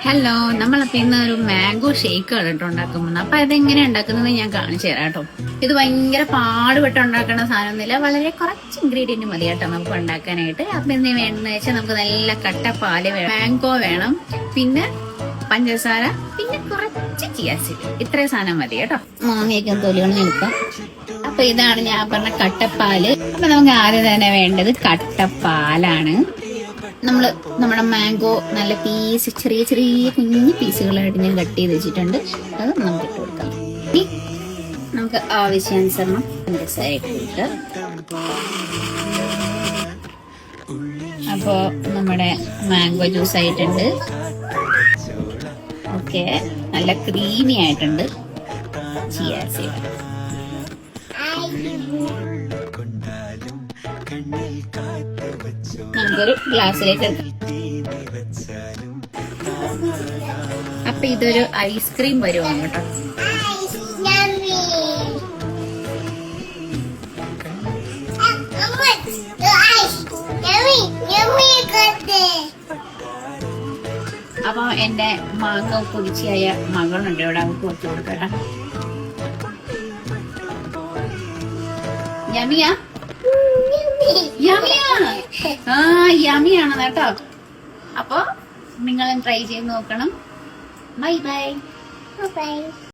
Hello, നമ്മളപ്പോ ഇന്ന് ഒരു മാംഗോ ഷേക്ക് ആണ് കേട്ടോ ഉണ്ടാക്കുന്നത്. അപ്പൊ അതെങ്ങനെ ഉണ്ടാക്കുന്നത് ഞാൻ കാണിച്ചു തരാം കേട്ടോ. ഇത് ഭയങ്കര പാടുപെട്ട് ഉണ്ടാക്കുന്ന സാധനമൊന്നുമില്ല, വളരെ കുറച്ച് ഇൻഗ്രീഡിയന്റ് മതി കേട്ടോ നമുക്ക് ഉണ്ടാക്കാനായിട്ട്. അപ്പൊ എന്ത് വേണമെന്ന് വെച്ചാൽ നമുക്ക് നല്ല കട്ട പാല് വേണം, മാംഗോ വേണം, പിന്നെ പഞ്ചസാര, പിന്നെ കുറച്ച് ചിയാ സീഡ്. ഇത്രയും സാധനം മതി കേട്ടോ. മാങ്ങയൊക്കെ തൊലികളെ എടുക്കാം. അപ്പൊ ഇതാണ് ഞാൻ പറഞ്ഞ കട്ടപ്പാല്. അപ്പൊ നമുക്ക് ആദ്യം തന്നെ വേണ്ടത് കട്ടപ്പാലാണ്. നമ്മുടെ മാംഗോ നല്ല പീസ്, ചെറിയ ചെറിയ കുഞ്ഞു പീസുകളായിട്ട് ഞാൻ കട്ട് ചെയ്ത് വെച്ചിട്ടുണ്ട്. അത് നമുക്ക് ഇട്ട് കൊടുക്കാം. ഇനി നമുക്ക് ആവശ്യാനുസരണം പഞ്ചസാര ഇട്ട് കൊടുക്കാം. അപ്പോ നമ്മുടെ മാംഗോ ജ്യൂസ് ആയിട്ടുണ്ട്. ഓക്കെ, നല്ല ക്രീമി ആയിട്ടുണ്ട്. ചിയാ സീഡ് നമുക്കൊരു ഗ്ലാസ്സിലേക്ക് എടുക്കാം. അപ്പൊ ഇതൊരു ഐസ്ക്രീം വരുവാണ് കേട്ടോ. അപ്പൊ എന്റെ മാങ്ങ പൊടിച്ചായ മകളുണ്ട് ഇവിടെ, അവർക്ക് കുറച്ച് കൊടുക്കട്ടെ. യമിയാ യമിയാണ് കേട്ടോ. അപ്പൊ നിങ്ങളും ട്രൈ ചെയ്ത് നോക്കണം. Bye bye.